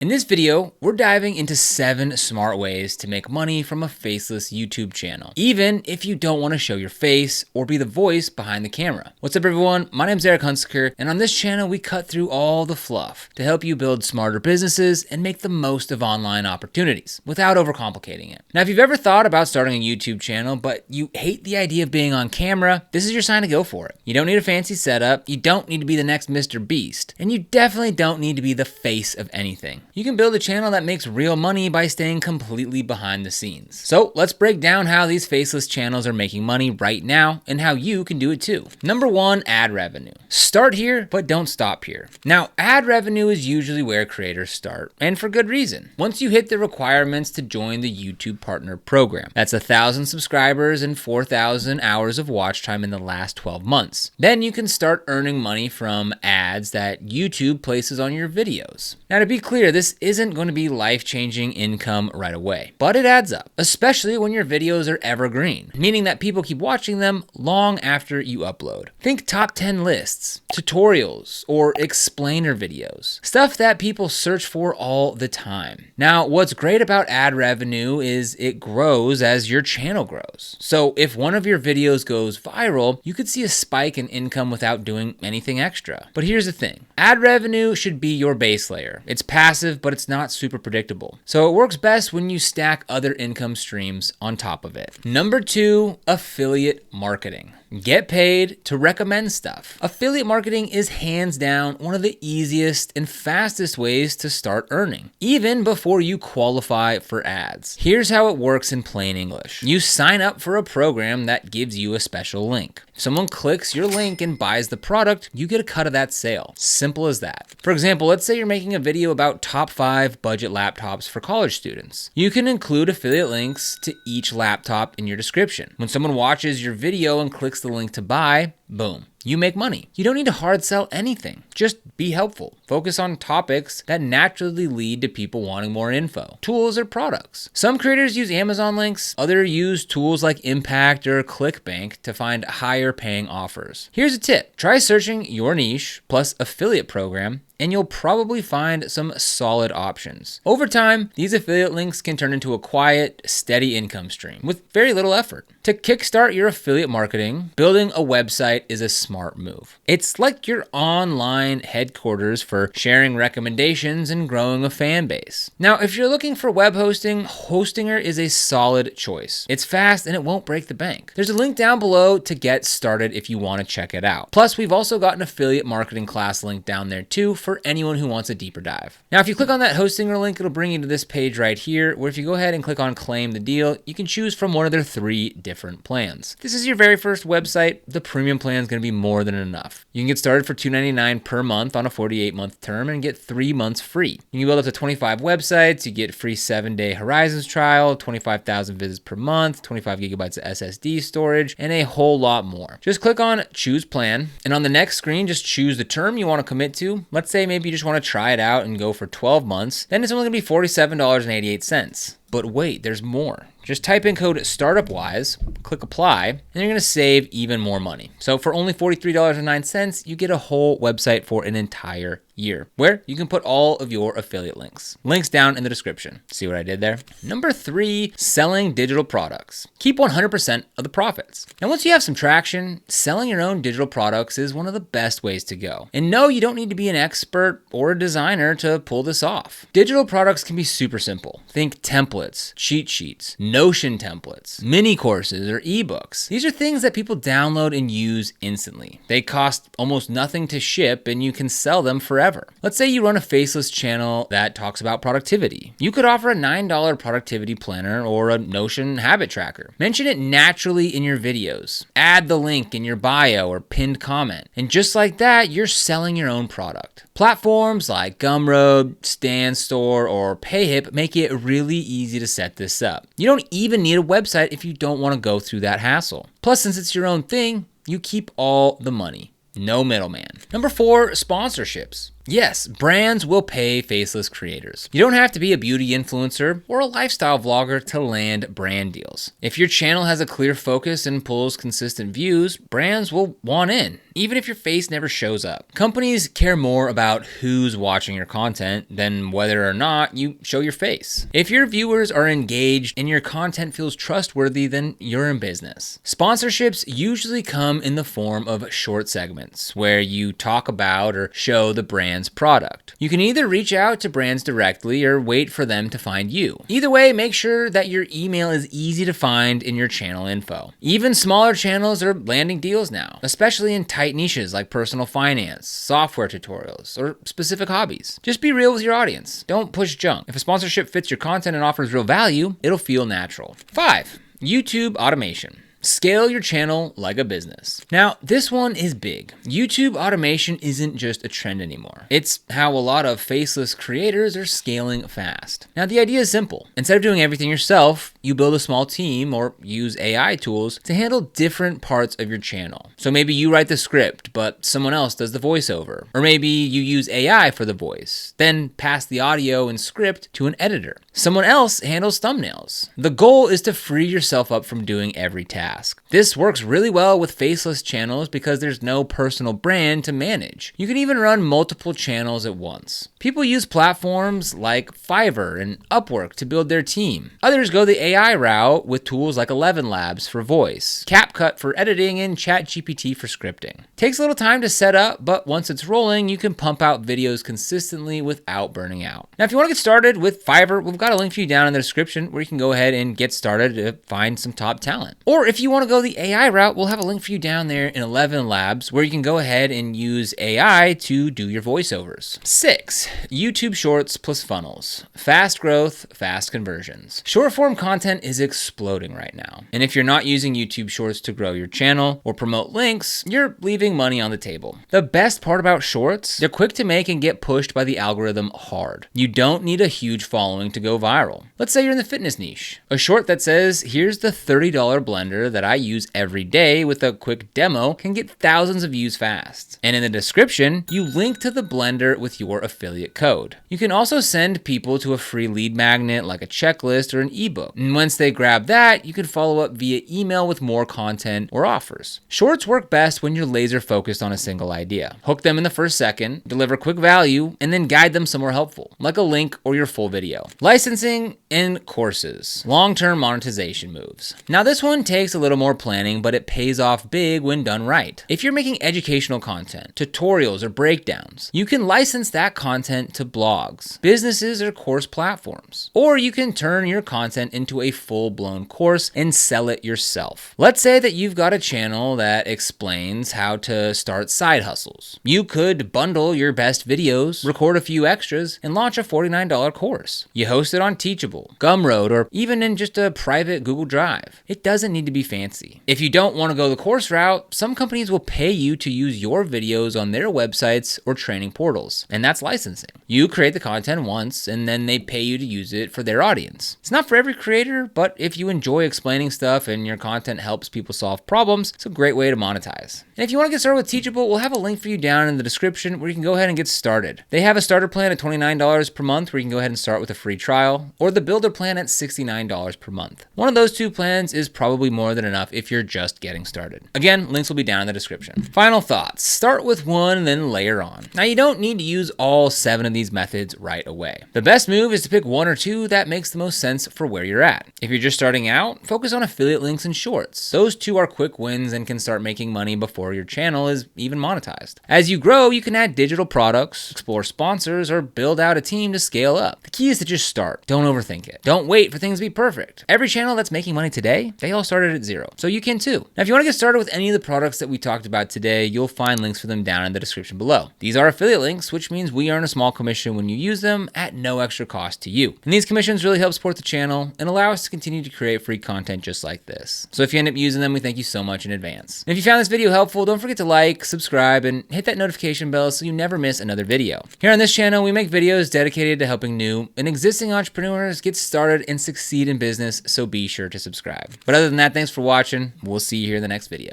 In this video, we're diving into 7 smart ways to make money from a faceless YouTube channel, even if you don't want to show your face or be the voice behind the camera. What's up everyone, my name's Eric Hunsaker, and on this channel we cut through all the fluff to help you build smarter businesses and make the most of online opportunities without overcomplicating it. Now if you've ever thought about starting a YouTube channel, but you hate the idea of being on camera, this is your sign to go for it. You don't need a fancy setup, you don't need to be the next Mr. Beast, and you definitely don't need to be the face of anything. You can build a channel that makes real money by staying completely behind the scenes. So let's break down how these faceless channels are making money right now and how you can do it too. Number 1, ad revenue. Start here, but don't stop here. Now, ad revenue is usually where creators start, and for good reason. Once you hit the requirements to join the YouTube Partner Program, that's 1,000 subscribers and 4,000 hours of watch time in the last 12 months. Then you can start earning money from ads that YouTube places on your videos. Now, to be clear, this isn't going to be life-changing income right away, but it adds up, especially when your videos are evergreen, meaning that people keep watching them long after you upload. Think top 10 lists, tutorials, or explainer videos, stuff that people search for all the time. Now, what's great about ad revenue is it grows as your channel grows. So if one of your videos goes viral, you could see a spike in income without doing anything extra. But here's the thing, ad revenue should be your base layer. It's passive, but it's not super predictable. So it works best when you stack other income streams on top of it. Number 2, affiliate marketing. Get paid to recommend stuff. Affiliate marketing is hands down one of the easiest and fastest ways to start earning, even before you qualify for ads. Here's how it works in plain English. You sign up for a program that gives you a special link. If someone clicks your link and buys the product, you get a cut of that sale. Simple as that. For example, let's say you're making a video about top 5 budget laptops for college students. You can include affiliate links to each laptop in your description. When someone watches your video and clicks the link to buy, boom, you make money. You don't need to hard sell anything. Just be helpful. Focus on topics that naturally lead to people wanting more info, tools or products. Some creators use Amazon links, others use tools like Impact or ClickBank to find higher paying offers. Here's a tip. Try searching your niche plus affiliate program and you'll probably find some solid options. Over time, these affiliate links can turn into a quiet, steady income stream with very little effort. To kickstart your affiliate marketing, building a website is a smart move. It's like your online headquarters for sharing recommendations and growing a fan base. Now, if you're looking for web hosting, Hostinger is a solid choice. It's fast and it won't break the bank. There's a link down below to get started if you want to check it out. Plus, we've also got an affiliate marketing class link down there too for anyone who wants a deeper dive. Now, if you click on that Hostinger link, it'll bring you to this page right here, where if you go ahead and click on claim the deal, you can choose from one of their 3 different plans. If this is your very first website, the premium plan is going to be more than enough. You can get started for $2.99 per month on a 48-month term and get 3 months free. You can build up to 25 websites, you get free 7-day Horizons trial, 25,000 visits per month, 25 gigabytes of SSD storage, and a whole lot more. Just click on choose plan, and on the next screen, just choose the term you want to commit to. Let's say maybe you just want to try it out and go for 12 months, then it's only going to be $47.88. But wait, there's more. Just type in code StartupWise, click apply, and you're gonna save even more money. So for only $43.09, you get a whole website for an entire year, where you can put all of your affiliate links. Links down in the description. See what I did there? Number 3, selling digital products. Keep 100% of the profits. And once you have some traction, selling your own digital products is one of the best ways to go. And no, you don't need to be an expert or a designer to pull this off. Digital products can be super simple. Think templates, cheat sheets, Notion templates, mini courses, or ebooks. These are things that people download and use instantly. They cost almost nothing to ship and you can sell them forever. Let's say you run a faceless channel that talks about productivity. You could offer a $9 productivity planner or a Notion habit tracker. Mention it naturally in your videos. Add the link in your bio or pinned comment. And just like that, you're selling your own product. Platforms like Gumroad, StanStore, or Payhip make it really easy to set this up. You don't even need a website if you don't want to go through that hassle. Plus, since it's your own thing, you keep all the money. No middleman. Number 4, sponsorships. Yes, brands will pay faceless creators. You don't have to be a beauty influencer or a lifestyle vlogger to land brand deals. If your channel has a clear focus and pulls consistent views, brands will want in, even if your face never shows up. Companies care more about who's watching your content than whether or not you show your face. If your viewers are engaged and your content feels trustworthy, then you're in business. Sponsorships usually come in the form of short segments where you talk about or show the brand's product. You can either reach out to brands directly or wait for them to find you. Either way, make sure that your email is easy to find in your channel info. Even smaller channels are landing deals now, especially in tight niches like personal finance, software tutorials, or specific hobbies. Just be real with your audience. Don't push junk. If a sponsorship fits your content and offers real value, it'll feel natural. 5. YouTube automation. Scale your channel like a business. Now, this one is big. YouTube automation isn't just a trend anymore. It's how a lot of faceless creators are scaling fast. Now, the idea is simple. Instead of doing everything yourself, you build a small team or use AI tools to handle different parts of your channel. So maybe you write the script, but someone else does the voiceover. Or maybe you use AI for the voice, then pass the audio and script to an editor. Someone else handles thumbnails. The goal is to free yourself up from doing every task. This works really well with faceless channels because there's no personal brand to manage. You can even run multiple channels at once. People use platforms like Fiverr and Upwork to build their team. Others go the AI route with tools like ElevenLabs for voice, CapCut for editing, and ChatGPT for scripting. Takes a little time to set up, but once it's rolling, you can pump out videos consistently without burning out. Now, if you want to get started with Fiverr, we've got a link for you down in the description where you can go ahead and get started to find some top talent. Or if you want to go the AI route, we'll have a link for you down there in ElevenLabs where you can go ahead and use AI to do your voiceovers. 6. YouTube Shorts plus funnels. Fast growth, fast conversions. Short form content is exploding right now. And if you're not using YouTube Shorts to grow your channel or promote links, you're leaving money on the table. The best part about Shorts, they're quick to make and get pushed by the algorithm hard. You don't need a huge following to go viral. Let's say you're in the fitness niche. A short that says, here's the $30 blender that I use every day with a quick demo can get thousands of views fast. And in the description, you link to the blender with your affiliate code. You can also send people to a free lead magnet like a checklist or an ebook. And once they grab that, you can follow up via email with more content or offers. Shorts work best when you're laser focused on a single idea. Hook them in the first second, deliver quick value, and then guide them somewhere helpful, like a link or your full video. Licensing and courses. Long-term monetization moves. Now this one takes a little more planning, but it pays off big when done right. If you're making educational content, tutorials, or breakdowns, you can license that content to blogs, businesses, or course platforms. Or you can turn your content into a full-blown course and sell it yourself. Let's say that you've got a channel that explains how to start side hustles. You could bundle your best videos, record a few extras, and launch a $49 course. You host it on Teachable, Gumroad, or even in just a private Google Drive. It doesn't need to be fancy. If you don't want to go the course route, some companies will pay you to use your videos on their websites or training portals, and that's licensing. You create the content once, and then they pay you to use it for their audience. It's not for every creator, but if you enjoy explaining stuff and your content helps people solve problems, it's a great way to monetize. And if you want to get started with Teachable, we'll have a link for you down in the description where you can go ahead and get started. They have a starter plan at $29 per month where you can go ahead and start with a free trial, or the builder plan at $69 per month. One of those two plans is probably more than enough if you're just getting started. Again, links will be down in the description. Final thoughts. Start with one and then layer on. Now, you don't need to use all 7 of these methods right away. The best move is to pick 1 or 2 that makes the most sense for where you're at. If you're just starting out, focus on affiliate links and shorts. Those 2 are quick wins and can start making money before your channel is even monetized. As you grow, you can add digital products, explore sponsors, or build out a team to scale up. The key is to just start. Don't overthink it. Don't wait for things to be perfect. Every channel that's making money today, they all started at 0. So you can too. Now, if you want to get started with any of the products that we talked about today, you'll find links for them down in the description below. These are affiliate links, which means we earn a small commission when you use them at no extra cost to you. And these commissions really help support the channel and allow us to continue to create free content just like this. So if you end up using them, we thank you so much in advance. And if you found this video helpful, don't forget to like, subscribe, and hit that notification bell so you never miss another video. Here on this channel, we make videos dedicated to helping new and existing entrepreneurs get started and succeed in business, so be sure to subscribe. But other than that, thanks for watching. We'll see you here in the next video.